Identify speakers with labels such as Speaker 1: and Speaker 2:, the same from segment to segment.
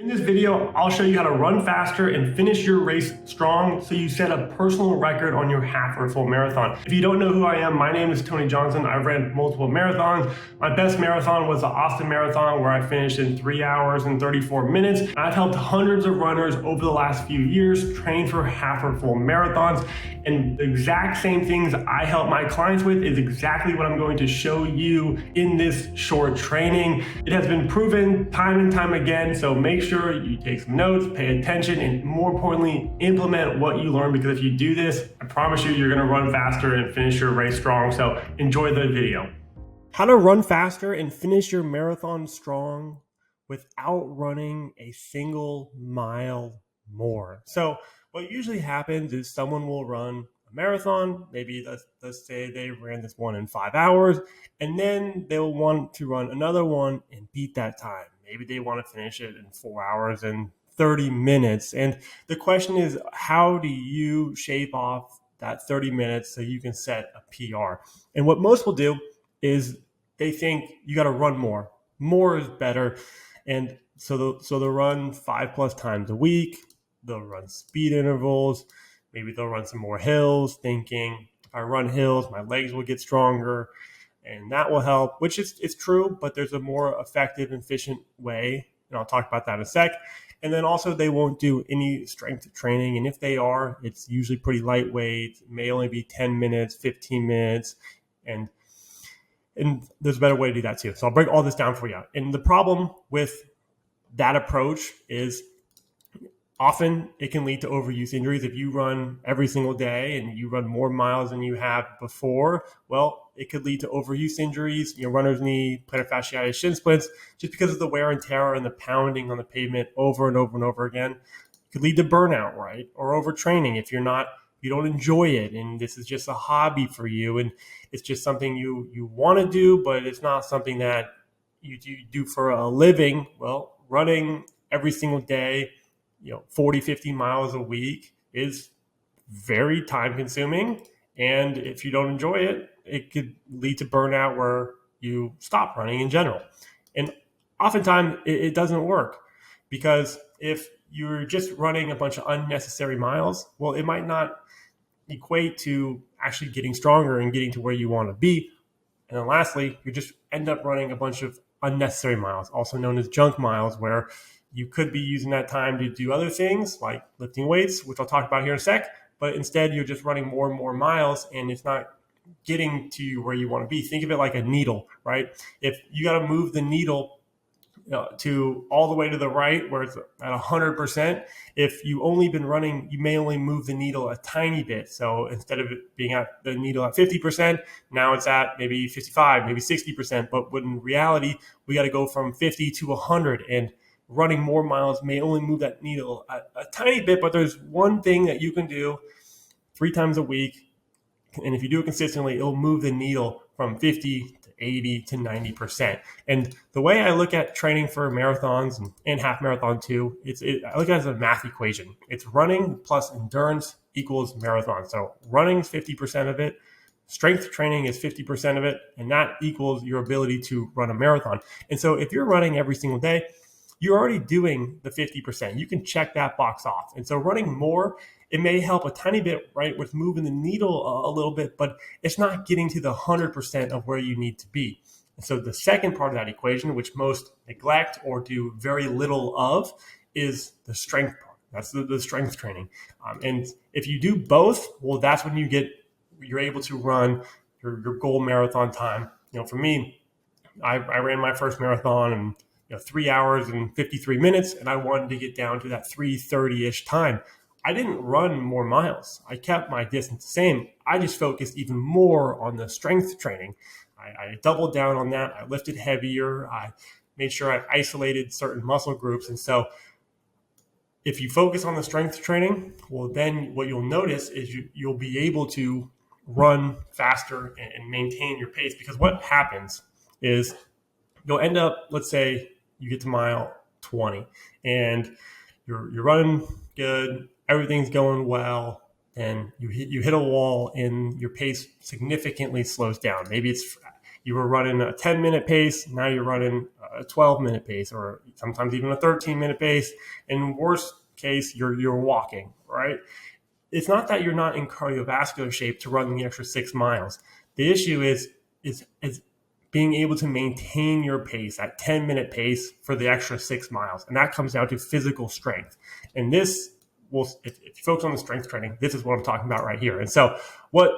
Speaker 1: In this video, I'll show you how to run faster and finish your race strong so you set a personal record on your half or full marathon. If you don't know who I am, my name is Tony Johnson. I've ran multiple marathons. My best marathon was the Austin Marathon, where I finished in 3 hours and 34 minutes. I've helped hundreds of runners over the last few years train for half or full marathons. And the exact same things I help my clients with is exactly what I'm going to show you in this short training. It has been proven time and time again, so make sure you take some notes, pay attention, and more importantly, implement what you learn, because if you do this, I promise you, you're gonna run faster and finish your race strong. So enjoy the video. How to run faster and finish your marathon strong without running a single mile more. So what usually happens is someone will run a marathon, maybe let's say they ran this one in 5 hours, and then they'll want to run another one and beat that time. Maybe they want to finish it in 4 hours and 30 minutes. And the question is, how do you shave off that 30 minutes so you can set a PR? And what most will do is they think you got to run more. More is better. And so they'll run 5+ times a week. They'll run speed intervals. Maybe they'll run some more hills, thinking if I run hills, my legs will get stronger and that will help, which is it's true, but there's a more effective and efficient way. And I'll talk about that in a sec. And then also they won't do any strength training. And if they are, it's usually pretty lightweight. It may only be 10 minutes, 15 minutes. And there's a better way to do that too. So I'll break all this down for you. And the problem with that approach is often it can lead to overuse injuries. If you run every single day and you run more miles than you have before, well, it could lead to overuse injuries, runner's knee, plantar fasciitis, shin splints, just because of the wear and tear and the pounding on the pavement over and over and over again. It could lead to burnout, right? Or overtraining if you don't enjoy it and this is just a hobby for you and it's just something you want to do, but it's not something that you do for a living. Well, running every single day, 40, 50 miles a week is very time consuming. And if you don't enjoy it, it could lead to burnout where you stop running in general. And oftentimes it doesn't work, because if you're just running a bunch of unnecessary miles, well, it might not equate to actually getting stronger and getting to where you want to be. And then lastly, you just end up running a bunch of unnecessary miles, also known as junk miles, where you could be using that time to do other things like lifting weights, which I'll talk about here in a sec, but instead you're just running more and more miles and it's not getting to you where you want to be. Think of it like a needle, right? If you got to move the needle to all the way to the right where it's at 100%, if you only been running, you may only move the needle a tiny bit. So instead of it being at the needle at 50%, now it's at maybe 55, maybe 60%. But when in reality, we got to go from 50 to 100, and running more miles may only move that needle a tiny bit. But there's one thing that you can do 3 times a week, and if you do it consistently, it'll move the needle from 50 to 80 to 90%. And the way I look at training for marathons and half marathon too, I look at it as a math equation. It's running plus endurance equals marathon. So running is 50% of it, strength training is 50% of it, and that equals your ability to run a marathon. And so if you're running every single day, you're already doing the 50%. You can check that box off. And so running more, it may help a tiny bit, right, with moving the needle a little bit, but it's not getting to the 100% of where you need to be. And so the second part of that equation, which most neglect or do very little of, is the strength part. That's the strength training. And if you do both, well, that's when you're able to run your goal marathon time. For me, I ran my first marathon in 3 hours and 53 minutes, and I wanted to get down to that 3:30-ish time. I didn't run more miles. I kept my distance the same. I just focused even more on the strength training. I doubled down on that. I lifted heavier. I made sure I isolated certain muscle groups. And so if you focus on the strength training, well, then what you'll notice is you'll be able to run faster and maintain your pace. Because what happens is you'll end up, let's say you get to mile 20 and you're running good, everything's going well, and you hit a wall and your pace significantly slows down. Maybe it's you were running a 10-minute pace, now you're running a 12-minute pace, or sometimes even a 13-minute pace. In worst case, you're walking, right? It's not that you're not in cardiovascular shape to run the extra 6 miles. The issue is being able to maintain your pace, that 10-minute pace for the extra 6 miles. And that comes down to physical strength. And this will, if you focus on the strength training, this is what I'm talking about right here. And so what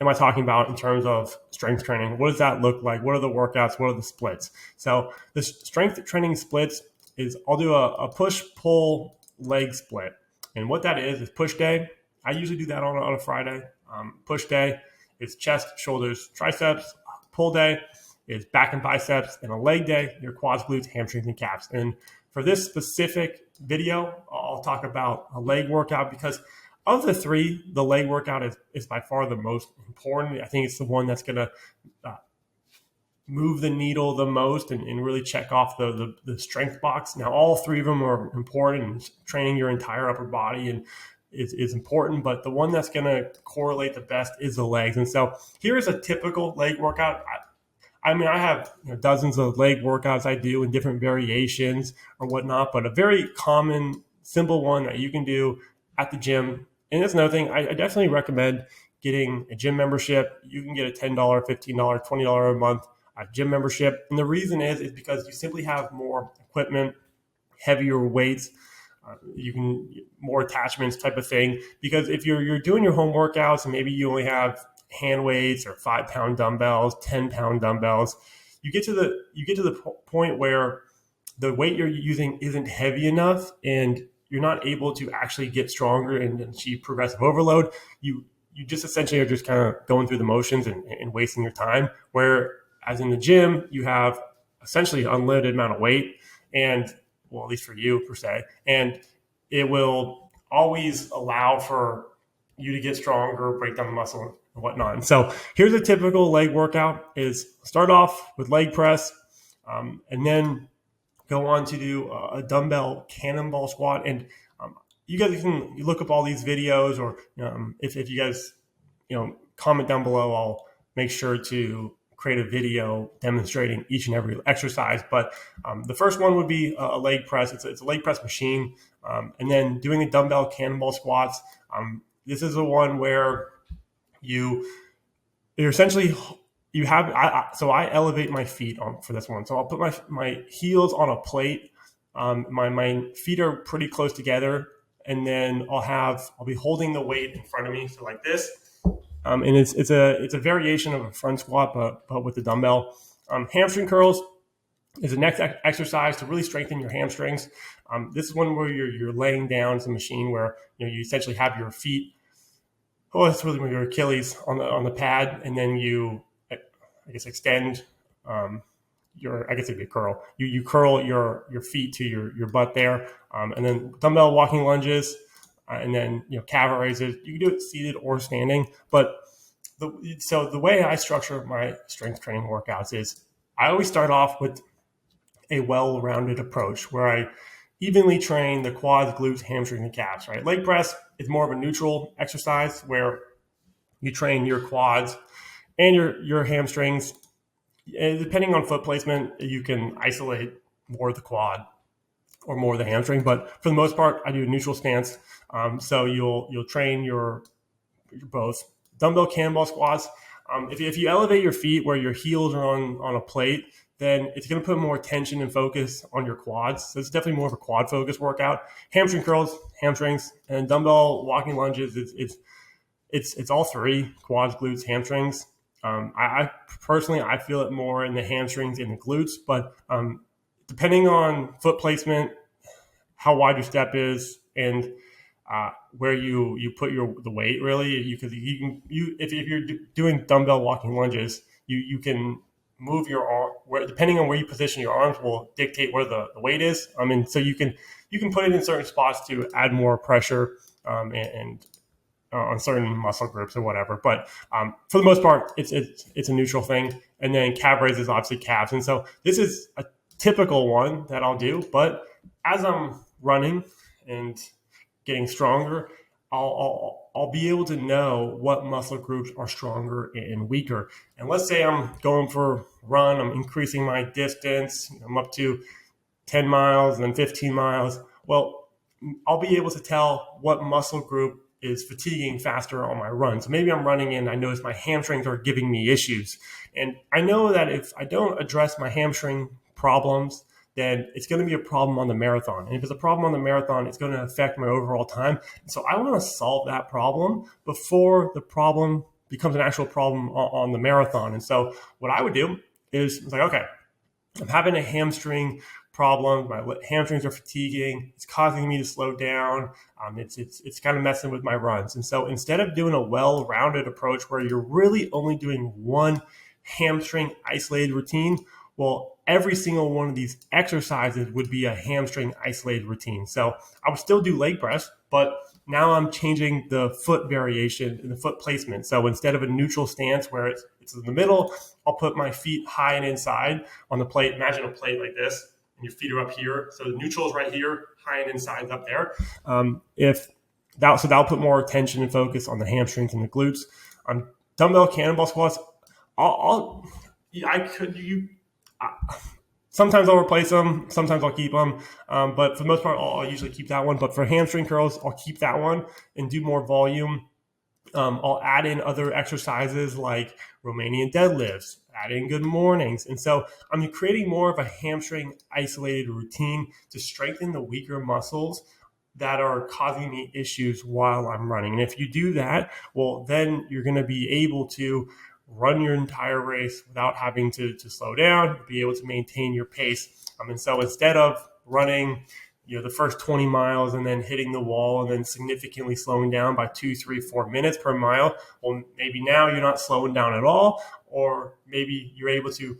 Speaker 1: am I talking about in terms of strength training? What does that look like? What are the workouts? What are the splits? So the strength training splits is I'll do a push-pull leg split. And what that is push day. I usually do that on a Friday. Push day is chest, shoulders, triceps. Pull day is back and biceps. And a leg day, your quads, glutes, hamstrings, and calves. And for this specific video, I'll talk about a leg workout because of the three, the leg workout is by far the most important. I think it's the one that's going to move the needle the most and really check off the strength box. Now, all three of them are important, and training your entire upper body and is important, but the one that's going to correlate the best is the legs. And so here's a typical leg workout. I mean, I have dozens of leg workouts I do in different variations or whatnot, but a very common, simple one that you can do at the gym. And that's another thing, I definitely recommend getting a gym membership. You can get a $10, $15, $20 a month gym membership. And the reason is because you simply have more equipment, heavier weights, you can more attachments type of thing. Because if you're doing your home workouts and maybe you only have hand weights or 5-pound dumbbells, 10-pound dumbbells, you get to the point where the weight you're using isn't heavy enough and you're not able to actually get stronger and achieve progressive overload. You just essentially are just kind of going through the motions and wasting your time. Whereas in the gym, you have essentially unlimited amount of weight, and well, at least for you per se, and it will always allow for you to get stronger, break down the muscle and whatnot. And so here's a typical leg workout: is start off with leg press, and then go on to do a dumbbell cannonball squat. And you guys can look up all these videos, or if you guys comment down below, I'll make sure to create a video demonstrating each and every exercise. But the first one would be a leg press. It's a leg press machine, and then doing a dumbbell cannonball squats. This is the one where you're essentially so I elevate my feet for this one. So I'll put my heels on a plate. My feet are pretty close together, and then I'll be holding the weight in front of me, so like this. And it's a variation of a front squat, but with the dumbbell. Hamstring curls is the next exercise to really strengthen your hamstrings. This is one where you're laying down. It's a machine where you essentially have your feet. Oh, that's really your Achilles on the pad, and then you, I guess, extend it'd be a curl. You curl your feet to your butt there, and then dumbbell walking lunges. And then calf raises. You can do it seated or standing. But the way I structure my strength training workouts is I always start off with a well-rounded approach where I evenly train the quads, glutes, hamstrings, and calves. Right? Leg press is more of a neutral exercise where you train your quads and your hamstrings. And depending on foot placement, you can isolate more of the quad or more of the hamstring, but for the most part, I do a neutral stance. So you'll train your both dumbbell cannonball squats. If you elevate your feet where your heels are on a plate, then it's going to put more tension and focus on your quads. So it's definitely more of a quad focused workout. Hamstring curls, hamstrings, and dumbbell walking lunges. It's all three: quads, glutes, hamstrings. I personally feel it more in the hamstrings and the glutes, but depending on foot placement, how wide your step is, and where you put the weight, really, if you're doing dumbbell walking lunges, you can move your arm. Depending on where you position your arms, will dictate where the weight is. So you can put it in certain spots to add more pressure and on certain muscle groups or whatever. But for the most part, it's a neutral thing. And then calf raises, obviously calves. And so this is a typical one that I'll do. But as I'm running and getting stronger, I'll be able to know what muscle groups are stronger and weaker. And let's say I'm going for a run, I'm increasing my distance, I'm up to 10 miles and then 15 miles. Well, I'll be able to tell what muscle group is fatiguing faster on my run. So maybe I'm running and I notice my hamstrings are giving me issues. And I know that if I don't address my hamstring problems, then it's going to be a problem on the marathon. And if it's a problem on the marathon, it's going to affect my overall time. So I want to solve that problem before the problem becomes an actual problem on the marathon. And so what I would do is it's like, okay, I'm having a hamstring problem. My hamstrings are fatiguing. It's causing me to slow down. It's kind of messing with my runs. And so instead of doing a well-rounded approach where you're really only doing one hamstring isolated routine, well, every single one of these exercises would be a hamstring isolated routine. So I would still do leg press, but now I'm changing the foot variation and the foot placement. So instead of a neutral stance where it's in the middle, I'll put my feet high and inside on the plate. Imagine a plate like this, and your feet are up here. So the neutral is right here, high and inside is up there. So that'll put more attention and focus on the hamstrings and the glutes. Dumbbell cannonball squats, sometimes I'll replace them. Sometimes I'll keep them. But for the most part, I'll usually keep that one. But for hamstring curls, I'll keep that one and do more volume. I'll add in other exercises like Romanian deadlifts, add in good mornings. And so I'm creating more of a hamstring isolated routine to strengthen the weaker muscles that are causing me issues while I'm running. And if you do that, well, then you're going to be able to run your entire race without having to slow down, be able to maintain your pace. And so instead of running, the first 20 miles and then hitting the wall and then significantly slowing down by 2, 3, 4 minutes per mile, well, maybe now you're not slowing down at all, or maybe you're able to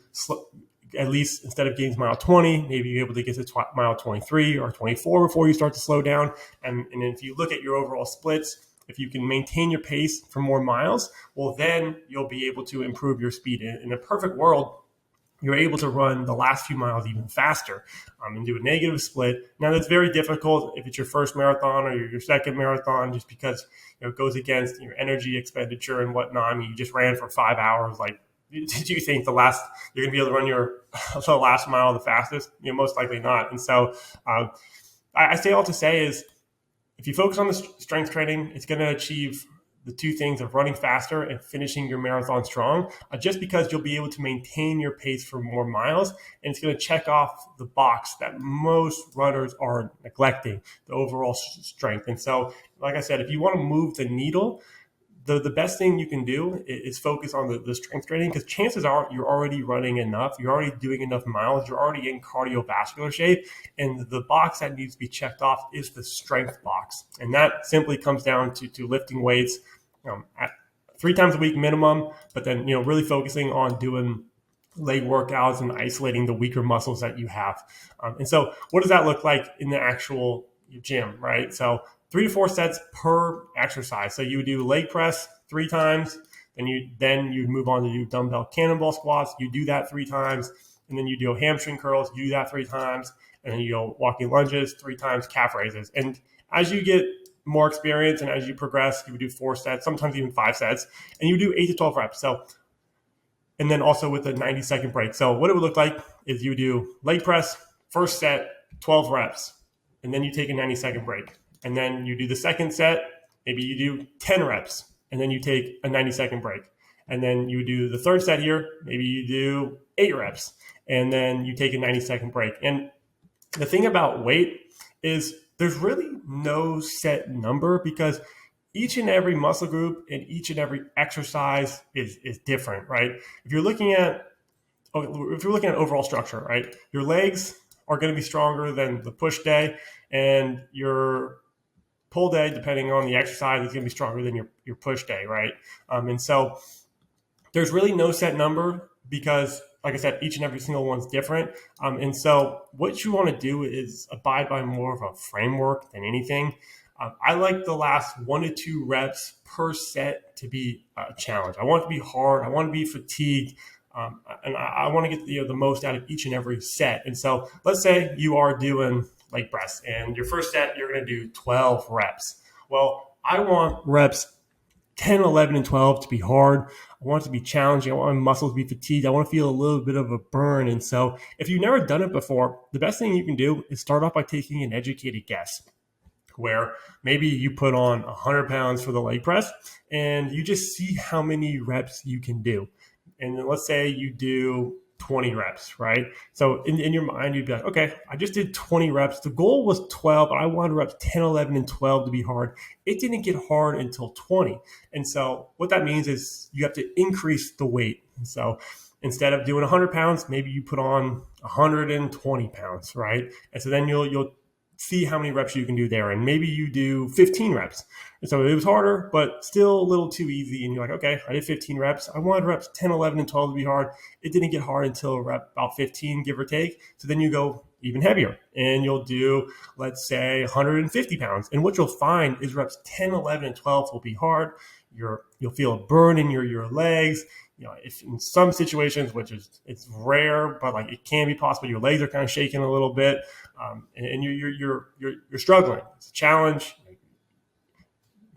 Speaker 1: at least instead of getting to mile 20, maybe you're able to get to mile 23 or 24 before you start to slow down. And if you look at your overall splits, if you can maintain your pace for more miles, well, then you'll be able to improve your speed. In a perfect world, you're able to run the last few miles even faster and do a negative split. Now, that's very difficult if it's your first marathon or your second marathon, just because it goes against your energy expenditure and whatnot. I mean, you just ran for 5 hours. Like, did you think you're going to be able to run the last mile the fastest? Most likely not. And so I say all to say is, if you focus on the strength training, it's going to achieve the two things of running faster and finishing your marathon strong, just because you'll be able to maintain your pace for more miles. And it's going to check off the box that most runners are neglecting, the overall strength. And so, like I said, if you want to move the needle, the best thing you can do is focus on the strength training, because chances are you're already running enough, you're already doing enough miles, you're already in cardiovascular shape, and the box that needs to be checked off is the strength box. And that simply comes down to lifting weights at 3 times a week minimum, but then really focusing on doing leg workouts and isolating the weaker muscles that you have. And so what does that look like in the actual gym, right? So 3 to 4 sets per exercise. So you would do leg press 3 times, then you'd move on to do dumbbell cannonball squats. You do that 3 times, and then you do hamstring curls. You do that 3 times, and then you go walking lunges 3 times, calf raises. And as you get more experience and as you progress, you would do 4 sets, sometimes even 5 sets, and you do 8 to 12 reps. So, and then also with a 90-second break. So what it would look like is you do leg press, first set, 12 reps, and then you take a 90-second break. And then you do the second set, maybe you do 10 reps, and then you take a 90-second break. And then you do the third set here, maybe you do 8 reps, and then you take a 90-second break. And the thing about weight is there's really no set number, because each and every muscle group and each and every exercise is different, right? If you're looking at overall structure, right, your legs are going to be stronger than the push day, and your pull day, depending on the exercise, is going to be stronger than your push day, right? And so there's really no set number, because, like I said, each and every single one's different. And so what you want to do is abide by more of a framework than anything. I like the last 1 to 2 reps per set to be a challenge. I want it to be hard. I want to be fatigued. And I want to get the most out of each and every set. And so let's say you are doing leg press, and your first set, you're going to do 12 reps. Well, I want reps 10, 11, and 12 to be hard. I want it to be challenging. I want my muscles to be fatigued. I want to feel a little bit of a burn. And so if you've never done it before, the best thing you can do is start off by taking an educated guess, where maybe you put on 100 pounds for the leg press and you just see how many reps you can do. And then let's say you do 20 reps, right? So in your mind, you'd be like, okay, I just did 20 reps. The goal was 12, but I wanted reps 10, 11, and 12 to be hard. It didn't get hard until 20. And so what that means is you have to increase the weight. And so instead of doing 100 pounds, maybe you put on 120 pounds, right? And so then you'll see how many reps you can do there. And maybe you do 15 reps. And so it was harder, but still a little too easy. And you're like, okay, I did 15 reps. I wanted reps 10, 11, and 12 to be hard. It didn't get hard until rep about 15, give or take. So then you go even heavier and you'll do, let's say, 150 pounds. And what you'll find is reps 10, 11, and 12 will be hard. You'll feel a burn in your legs. If in some situations, which is it's rare, but like it can be possible, your legs are kind of shaking a little bit, and you're struggling. It's a challenge,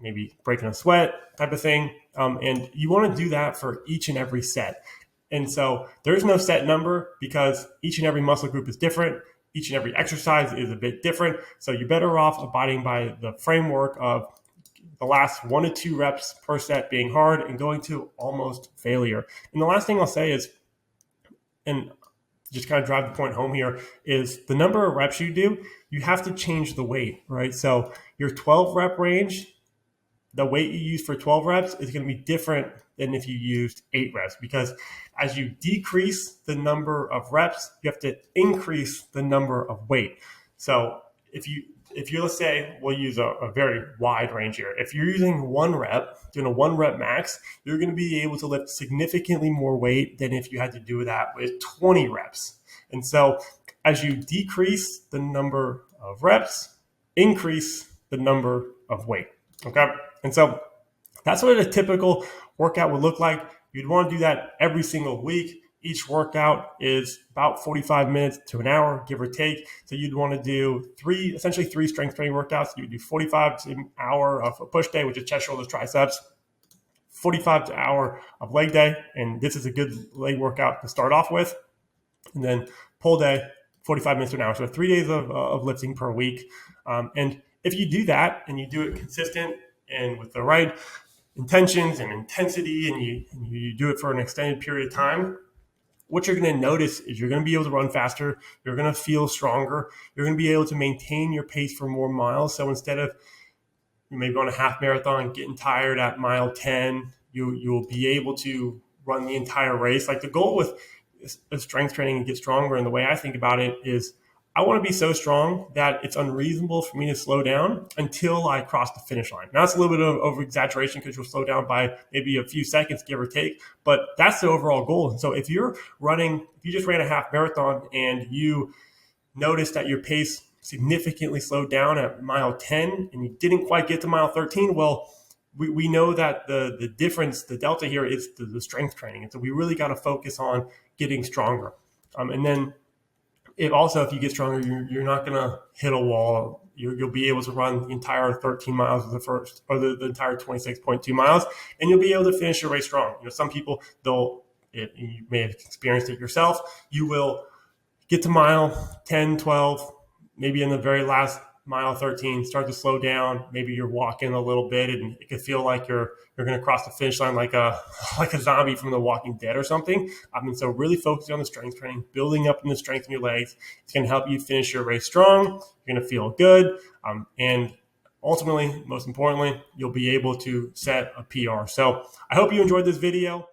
Speaker 1: maybe breaking a sweat type of thing, and you want to do that for each and every set. And so there's no set number because each and every muscle group is different. Each and every exercise is a bit different. So you're better off abiding by the framework of the last 1 to 2 reps per set being hard and going to almost failure. And the last thing I'll say is, and just kind of drive the point home here, is the number of reps you do, you have to change the weight, right? So your 12 rep range, the weight you use for 12 reps is going to be different than if you used 8 reps, because as you decrease the number of reps, you have to increase the number of weight. So if you let's say, we'll use a very wide range here. If you're using 1 rep, doing a 1 rep max, you're going to be able to lift significantly more weight than if you had to do that with 20 reps. And so as you decrease the number of reps, increase the number of weight. Okay. And so that's what a typical workout would look like. You'd want to do that every single week. Each workout is about 45 minutes to an hour, give or take. So you'd want to do essentially three strength training workouts. You would do 45 to an hour of a push day, which is chest, shoulders, triceps, 45 to an hour of leg day. And this is a good leg workout to start off with. And then pull day, 45 minutes to an hour. So 3 days of lifting per week. And if you do that and you do it consistent and with the right intentions and intensity, and you do it for an extended period of time, what you're going to notice is you're going to be able to run faster. You're going to feel stronger. You're going to be able to maintain your pace for more miles. So instead of maybe on a half marathon, getting tired at mile 10, you'll be able to run the entire race. Like the goal with strength training and get stronger, and the way I think about it is, I want to be so strong that it's unreasonable for me to slow down until I cross the finish line. Now, it's a little bit of over exaggeration because you'll slow down by maybe a few seconds, give or take, but that's the overall goal. And so if you just ran a half marathon and you notice that your pace significantly slowed down at mile 10 and you didn't quite get to mile 13, well, we know that the difference, the delta here is the strength training. And so we really got to focus on getting stronger. And then if you get stronger, you're not going to hit a wall. You'll be able to run the entire 13 miles of the first, or the entire 26.2 miles, and you'll be able to finish your race strong. Some people, you may have experienced it yourself. You will get to mile 10, 12, maybe in the very last mile 13, start to slow down. Maybe you're walking a little bit, and it could feel like you're going to cross the finish line like a zombie from The Walking Dead or something. And so really focusing on the strength training, building up in the strength in your legs, it's going to help you finish your race strong. You're going to feel good. And ultimately, most importantly, you'll be able to set a PR. So I hope you enjoyed this video.